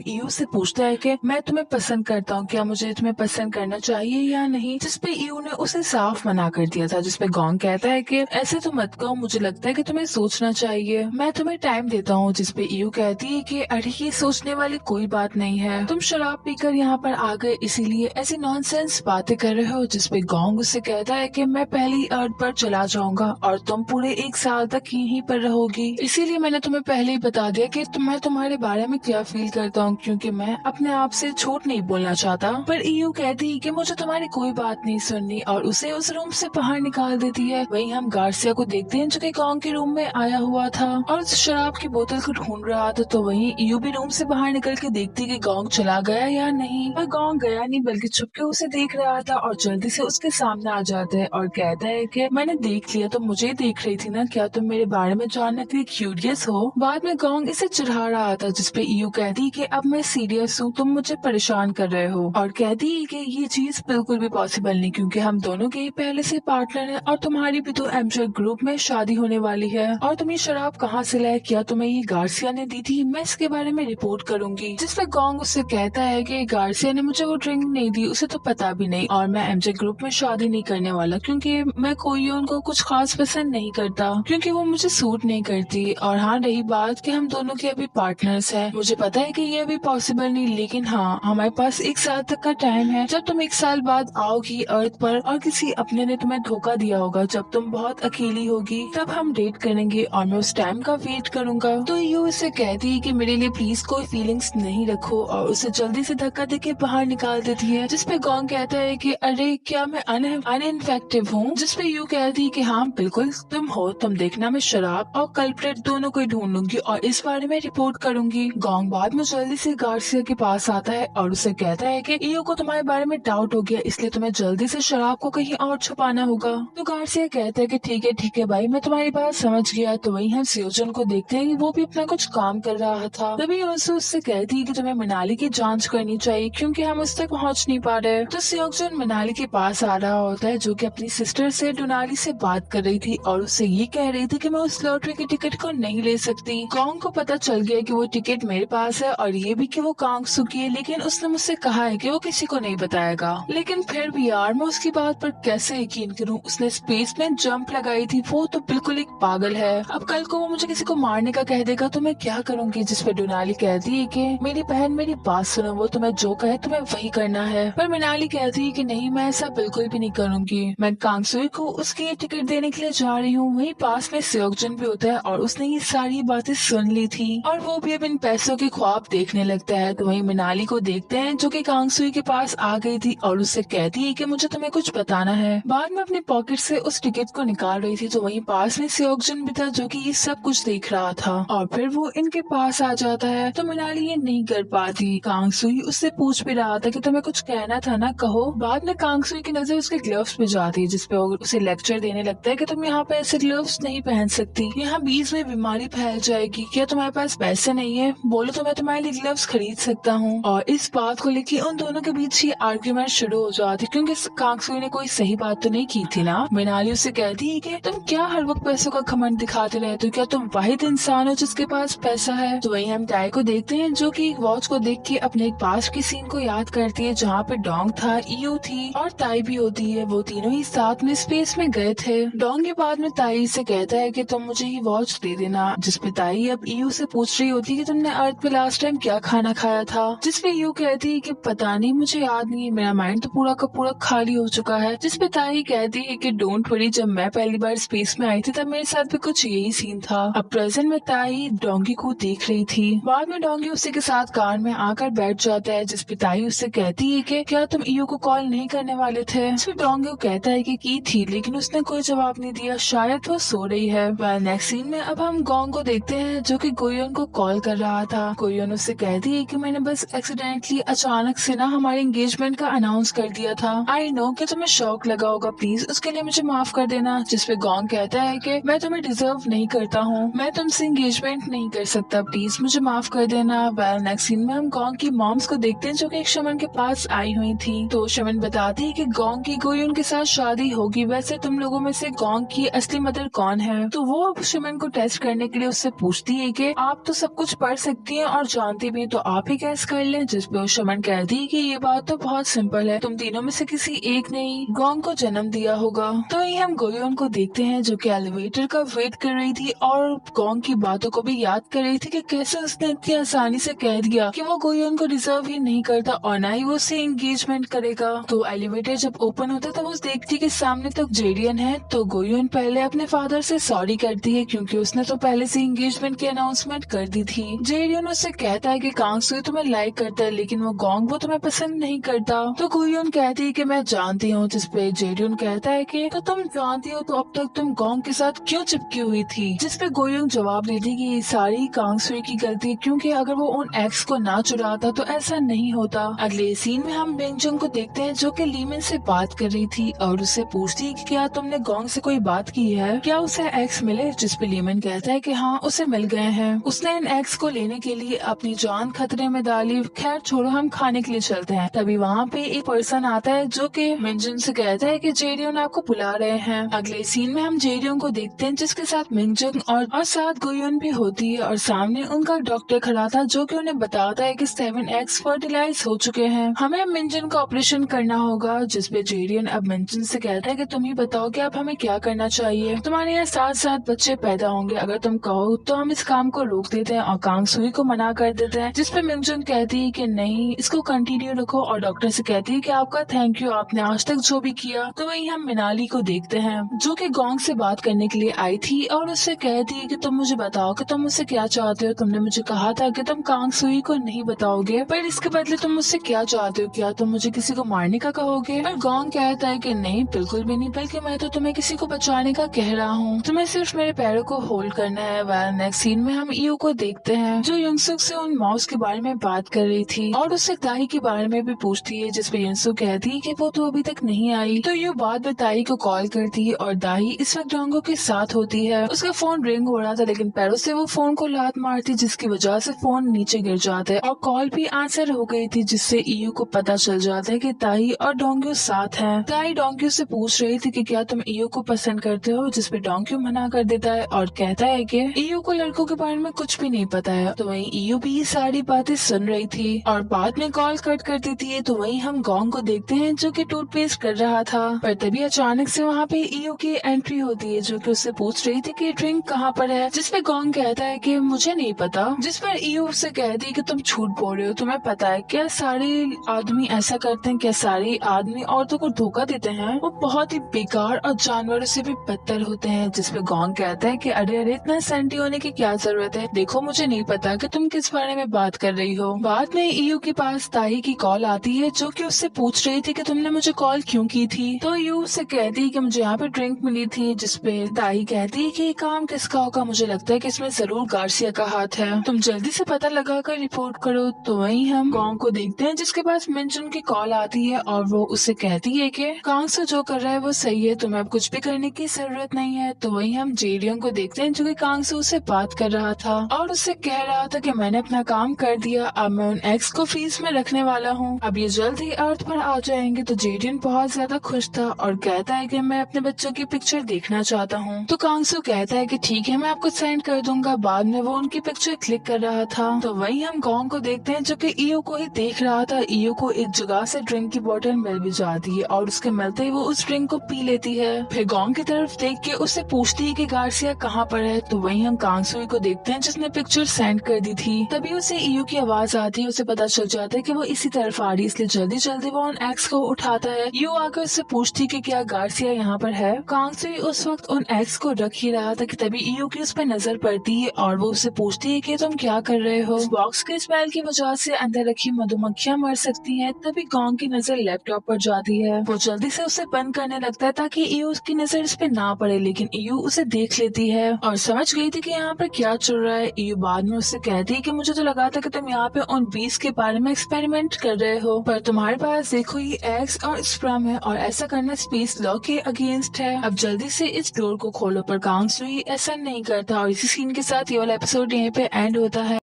EU से पूछता है कि मैं तुम्हें पसंद करता हूँ, क्या मुझे तुम्हें पसंद करना चाहिए या नहीं, जिसपे ईयू ने उसे साफ मना कर दिया था। जिसपे गोंग कहता है कि ऐसे तो मत कहो, मुझे लगता है कि तुम्हें सोचना चाहिए, मैं तुम्हें टाइम देता हूँ। जिसपे ईयू कहती है कि अरे ये सोचने वाली कोई बात नहीं है, तुम शराब पीकर यहाँ पर आ गए इसीलिए ऐसी नॉनसेंस बातें कर रहे हो। जिसपे गोंग उससे कहता है कि मैं पहली अर्थ पर चला जाऊंगा और तुम पूरे 1 साल तक यहीं पर रहोगी, इसीलिए मैंने तुम्हें पहले ही बता दिया कि मैं तुम्हारे बारे में क्या फील करता हूँ, क्योंकि मैं अपने आप से झूठ नहीं बोलना चाहता। पर ईयू कहती है कि मुझे तुम्हारी कोई बात नहीं सुननी और उसे उस रूम से बाहर निकाल देती है। वहीं हम गार्सिया को देखते हैं जो कि गोंग के रूम में आया हुआ था और उस शराब की बोतल को ढूंढ रहा था। तो वहीं ईयू भी रूम से बाहर निकल के देखती है कि गोंग चला गया या नहीं, पर गोंग गया नहीं बल्कि छुपके उसे देख रहा था और जल्दी से उसके सामने आ जाता है और कहता है कि मैंने देख लिया, तो मुझे देख रही थी ना, क्या तुम मेरे बारे में जानने के लिए क्यूरियस हो। बाद में गोंग इसे चिढ़ा रहा था। जिसपे ईयू कहती कि अब मैं सीरियस हूँ, तुम मुझे परेशान कर रहे हो, और कहती है कि ये चीज बिल्कुल भी पॉसिबल नहीं, क्योंकि हम दोनों के पहले से पार्टनर हैं और तुम्हारी भी तो एमजे ग्रुप में शादी होने वाली है। और तुम ये शराब कहाँ से लाए, क्या तुम्हें ये गार्सिया ने दी थी, मैं इसके बारे में रिपोर्ट करूंगी। जिसपे गोंग उससे कहता है कि गार्सिया ने मुझे वो ड्रिंक नहीं दी, उसे तो पता भी नहीं, और मैं एमजे ग्रुप में शादी नहीं करने वाला, क्योंकि मैं कोई उनको कुछ खास पसंद नहीं करता, क्योंकि वो मुझे सूट नहीं करती। और हाँ, रही बात कि हम दोनों के अभी पार्टनर्स हैं, मुझे पता है कि ये अभी पॉसिबल नहीं, लेकिन हाँ, हमारे पास 1 साल तक का टाइम है। जब तुम 1 साल बाद आओगी अर्थ पर और किसी अपने ने तुम्हें धोखा दिया होगा, जब तुम बहुत अकेली होगी, तब हम डेट करेंगे और मैं उस टाइम का वेट करूंगा। तो यू इससे कहती है कि मेरे लिए प्लीज कोई फीलिंग्स नहीं रखो और उसे जल्दी से धक्का देके बाहर निकाल देती है। जिसपे गोंग कहता है कि अरे क्या मैं अनइन्फेक्टिव हूँ। जिसपे यू कहती है कि हाँ बिल्कुल तुम हो, तुम देखना, मैं शराब और कल्प्रेट दोनों को ढूंढूंगी और इस बारे में रिपोर्ट करूंगी। गोंग बाद में जल्दी से गार्सिया के पास आता है और उसे कहता है कि ईयू को तुम्हारे बारे में डाउट हो गया, इसलिए तुम्हें जल्दी से शराब को कहीं और छुपाना होगा। तो गार्सिया कहता है कि ठीक है भाई, मैं तुम्हारी बात समझ गया। तो वहीं हम सियोजन को देखते हैं कि वो भी अपना कुछ काम कर रहा था। तभी योसू उससे कहती है कि तुम्हें मनाली की जांच करनी चाहिए, क्योंकि हम उस तक पहुंच नहीं पा रहे। तो सियोजन मनाली के पास आ रहा होता है, जो कि अपनी सिस्टर से डोनाली से बात कर रही थी और उससे ये कह रही थी कि मैं उस लॉटरी की टिकट को नहीं ले सकती। गोंग को पता चल गया कि वो टिकट मेरे पास है और ये भी कि वो कांगसू की है, लेकिन उसने मुझसे कहा है कि वो किसी को नहीं बताएगा। लेकिन फिर भी यार, मैं उसकी बात पर कैसे यकीन करूं, उसने स्पेस में जंप लगाई थी, वो तो बिल्कुल एक पागल है। अब कल को वो मुझे किसी को मारने का कह देगा तो मैं क्या करूंगी। जिसपे डोनाली कहती है कि मेरी बहन मेरी बात सुनो, वो तुम्हें जो कहे तुम्हें वही करना है। पर मनाली कहती है कि नहीं, मैं ऐसा बिल्कुल भी नहीं करूंगी, मैं कांगसू को उसकी ये टिकट देने के लिए जा रही हूँ। वहीं पास में सियोजन भी होता है और उसने ये सारी बातें सुन ली थी और वो भी अब इन पैसों के ख्वाब देखने लगता है। तो वहीं मनाली को देखते हैं जो कि कांगसू के पास आ गई थी और उससे कहती है कि मुझे तुम्हें कुछ बताना है। बाद में अपनी पॉकेट से उस टिकट को निकाल रही थी, तो वहीं पास में सियोजन भी था जो कि ये सब कुछ देख रहा था और फिर वो इनके पास आ जाता है। तो मनाली ये नहीं कर पाती। कांगसू उससे पूछ भी रहा था कि तुम्हें कुछ कहना था ना, कहो। बाद में कांगसू की नजर उसके ग्लव्स पे जाती है, जिसपे वो उसे लेक्चर देने लगता है कि तुम यहाँ पे ऐसे ग्लव्स नहीं पहन सकती, यहाँ बीच में बीमारी फैल जाएगी। क्या तुम्हारे पास पैसे नहीं है, बोलो तो मैं तुम्हारे लिए ग्लव्स खरीद सकता हूँ। और इस बात को लेकर उन दोनों के बीच ही आर्ग्यूमेंट शुरू हो जाती, क्योंकि कांगसू ने कोई सही बात तो नहीं की थी ना। मनाली उससे कहती है कि तुम क्या हर वक्त पैसों का घमंड दिखाते रहते हो, क्या तुम वाहिद इंसान हो जिसके पास पैसा है। तो वहीं हम टाई को देखते हैं जो कि वॉच को देख के अपने एक पास की सीन को याद करती है, जहाँ पे डोंग था, ईयू थी और ताई भी होती है। वो तीनों ही साथ में स्पेस में गए थे। डोंग के बाद में ताई से कहता है कि तुम मुझे ये वॉच दे देना। जिसपे ताई अब ईयू से पूछ रही होती है कि तुमने अर्थ पे लास्ट टाइम क्या खाना खाया था। जिसपे ईयू कहती है कि पता नहीं, मुझे याद नहीं है, मेरा माइंड तो पूरा का पूरा खाली हो चुका है। जिसपे ताई कहती है कि डोंट वरी, जब मैं पहली बार स्पेस में आई थी तब मेरे साथ भी कुछ यही सीन था। अब प्रेजेंट में ताई डोंगी को देख रही थी। बाद में डोंगी उसी के साथ कार में आकर बैठ जाता है। जिसपे ताई उससे कहती है कि क्या तुम ईयू को कॉल नहीं करने वाले थे। जिसपे डोंगी कहता है कि की थी, लेकिन उसने कोई जवाब नहीं दिया, शायद वो सो रही है। नेक्स्ट सीन में अब हम गोंग को देखते हैं जो कि गोयोन को कॉल कर रहा था। गोयोन उससे कहती है कि मैंने बस एक्सीडेंटली अचानक से ना हमारे एंगेजमेंट का अनाउंस कर दिया था। आई नो कि तुम्हें शौक लगा होगा, प्लीज उसके लिए मुझे माफ कर देना। जिसपे गोंग कहता है कि मैं तुम्हें डिजर्व नहीं करता हूँ, मैं तुमसे एंगेजमेंट नहीं कर सकता, प्लीज मुझे माफ कर देना। नेक्स्ट सीन में हम गोंग की मॉम्स को देखते हैं जो कि एक शमन के पास आई हुई थी। तो शमन बताती है कि गोंग की गोयोन के साथ शादी होगी। वैसे तुम लोगों में से गोंग की असली मदर कौन है। तो वो अब शमन को टेस्ट करने के लिए उससे पूछती है कि आप तो सब कुछ पढ़ सकती हैं और जान जानती भी तो आप ही गैस कर लें। जिसपे शमन कहती है कि ये बात तो बहुत सिंपल है, तुम तीनों में से किसी एक ने ही गोंग को जन्म दिया होगा। तो ये हम गोयोन को देखते हैं जो कि एलिवेटर का वेट कर रही थी और गोंग की बातों को भी याद कर रही थी कि कैसे उसने इतनी आसानी से कह दिया कि वो गोयोन को डिजर्व ही नहीं करता और ना ही वो उससे एंगेजमेंट करेगा। तो एलिवेटर जब ओपन होता है तो वो देखती कि सामने तो जेरियन है। तो गोयोन पहले अपने फादर से सॉरी करती है क्योंकि उसने तो पहले से एंगेजमेंट की अनाउंसमेंट कर दी थी। जेरियन उससे कहता है कि कांगसुई तुम्हें लाइक करता है लेकिन वो गोंग वो तुम्हें पसंद नहीं करता। तो गोयोन कहती है कि मैं जानती हूँ। जिसपे जेरियन कहता है कि तो तुम जानती हो तो अब तक तुम गोंग के साथ क्यों चिपकी हुई थी। जिसपे गोयोन जवाब देती कि ये सारी कांगसुई की गलती है क्योंकि अगर वो उन एक्स को ना चुराता तो ऐसा नहीं होता। अगले सीन में हम बेंजंग को देखते हैं जो कि लीमन से बात कर रही थी और उससे पूछती है कि क्या तुमने गोंग से कोई बात की है, क्या उसे एक्स मिले। जिसपे लीमन कहता है कि हाँ उसे मिल गए हैं, उसने इन एक्स को लेने के लिए अपनी जान खतरे में डाली। खैर छोड़ो हम खाने के लिए चलते हैं। तभी वहाँ पे एक पर्सन आता है जो कि मिंजन से कहता है कि जेरियन आपको बुला रहे हैं। अगले सीन में हम जेरियन को देखते हैं जिसके साथ मिंजन और साथ गोयोन भी होती है और सामने उनका डॉक्टर खड़ा था जो कि उन्हें बताता है कि 7 एक्स फर्टिलाइज हो चुके हैं, हमें मिंजन का ऑपरेशन करना होगा। जिसपे जेरियन अब मिंजन से कहता है कि तुम ही बताओ कि अब हमें क्या करना चाहिए, तुम्हारे यहाँ 7 बच्चे पैदा होंगे, अगर तुम कहो तो हम इस काम को रोक देते हैं और कांगसुई को मना कर देते हैं। जिसपे मिंजन कहती है कि नहीं इसको कंटिन्यू रखो और डॉक्टर से कहती है कि आपका थैंक यू, आपने आज तक जो भी किया। तो वही हम मिनाली को देखते हैं जो कि गोंग से बात करने के लिए आई थी और उससे कहती है कि तुम मुझे बताओ कि तुम मुझसे क्या चाहते हो, तुमने मुझे कहा था कि तुम कांगसुई को नहीं बताओगे पर इसके बदले तुम मुझसे क्या चाहते हो, क्या तुम मुझे किसी को मारने का कहोगे। पर गोंग कहता है कि नहीं बिल्कुल भी नहीं, बल्कि मैं तो तुम्हें किसी को बचाने का कह रहा हूँ, तुम्हें सिर्फ मेरे पैरों को होल्ड करना है। वेल नेक्स्ट सीन में हम ईयू को देखते हैं जो युनसुक से उन माउस के बारे में बात कर रही थी और उससे ताई के बारे में भी पूछती है। जिसपे युनसुक कहती है कि वो तो अभी तक नहीं आई। तो यू बाद में ताई को कॉल करती है और दाई इस वक्त डोंगो के साथ होती है। उसका फोन रिंग हो रहा था लेकिन पैरों से वो फोन को लात मारती जिसकी वजह से फोन नीचे गिर जाता है और कॉल भी आंसर हो गई थी जिससे ईयू को पता चल जाता है कि ताई और डोंग्यू साथ हैं। ताई डोंग्यू से पूछ रही थी कि क्या तुम ईयू को पसंद करते हो, जिसपे डोंग्यू मना कर देता है और कहता है कि ईयू को लड़कों के बारे में कुछ भी नहीं पता है। तो वहीं ईयू भी ये सारी बातें सुन रही थी और बाद में कॉल कट कर देती है। तो वहीं हम गोंग को देखते हैं जो कि टूथपेस्ट कर रहा था पर तभी अचानक से वहाँ पे ईयू की एंट्री होती है जो कि उससे पूछ रही थी कि ड्रिंक कहाँ पर है। जिसपे गोंग कहता है कि मुझे नहीं पता। जिस पर ईयू उससे कहती है कि तुम झूठ बोल रहे हो, तुम्हें पता है क्या सारे आदमी ऐसा करते हैं, क्या सारे आदमी औरतों को धोखा देते हैं, वो बहुत ही बेकार और जानवरों से भी बदतर होते हैं। जिसपे गोंग कहता है कि अरे अरे इतना सेंटी होने की क्या जरूरत है, देखो मुझे नहीं पता कि तुम किस बारे में बात कर रही हो। बाद में ईयू के पास ताई की कॉल आती है जो कि उससे पूछ रही थी कि तुमने मुझे कॉल क्यों की थी। तो ईयू उससे कहती है कि मुझे यहाँ पे ड्रिंक मिली थी। जिसपे ताई कहती है कि ये काम किसका होगा, मुझे लगता है कि इसमें जरूर गार्सिया का हाथ है, तुम जल्दी से पता लगा कर रिपोर्ट करो। तो वहीं हम गोंग को देखते हैं जिसके पास मिंजन की कॉल आती है और वो उससे कहती है कि कांगसु जो कर रहा है वो सही है, तुम्हें अब कुछ भी करने की जरूरत नहीं है। तो वहीं हम जेरियन को देखते हैं जो कि कांगसु से बात कर रहा था और उससे कह रहा था कि मैंने अपना काम कर दिया, अब मैं उन एक्स को फीस में रखने वाला हूँ, अब ये जल्द ही अर्थ पर आ जाएंगे। तो जेरियन बहुत ज्यादा खुश था और कहता है कि मैं अपने बच्चों की पिक्चर देखना चाहता हूँ। तो कांगसु कहता है कि ठीक है मैं आपको सेंड कर दूंगा। बाद में वो उनकी पिक्चर क्लिक कर रहा था। तो वहीं हम गोंग को देखते हैं जो कि ईयू को ही देख रहा था। ईयू को एक जगह से ड्रिंक की बोतल मिल भी जाती है और उसके मिलते ही वो उस ड्रिंक को पी लेती है। फिर गोंग की तरफ देख के उससे पूछती है कि गार्सिया कहाँ पर है। तो वहीं हम कांगसुई को देखते हैं जिसने पिक्चर सेंड कर दी थी। तभी उसे ईयू की आवाज आती है, उसे पता चल जाता है कि वो इसी तरफ आ रही है, इसलिए जल्दी जल्दी वो उन एक्स को उठाता है। ईयू आकर उससे पूछती कि क्या गार्सिया यहाँ पर है। कांगसुई उस वक्त उन एक्स को रख ही रहा था कि तभी ईयू की उस पर नजर पड़ती है और वो उससे पूछती है कि तुम क्या कर रहे हो, इस बॉक्स के स्मेल की वजह से अंदर रखी मधुमक्खियां मर सकती हैं। तभी गोंग की नजर लैपटॉप पर जाती है, वो जल्दी से उसे बंद करने लगता है ताकि ईयू उसकी नजर इस पे ना पड़े, लेकिन ईयू उसे देख लेती है और समझ गई थी कि यहाँ पर क्या चल रहा है। ईयू बाद में उससे कहती है कि मुझे तो लगा था कि तुम यहाँ पे उन बीस के बारे में एक्सपेरिमेंट कर रहे हो, पर तुम्हारे पास देखो ये एग्स और स्पर्म है और ऐसा करना स्पेस लॉ के अगेंस्ट है। अब जल्दी से इस डोर को खोलो। पर कांगसुई ऐसा नहीं करता और इसी सीन के साथ ये वाला एपिसोड यहीं पे एंड होता है।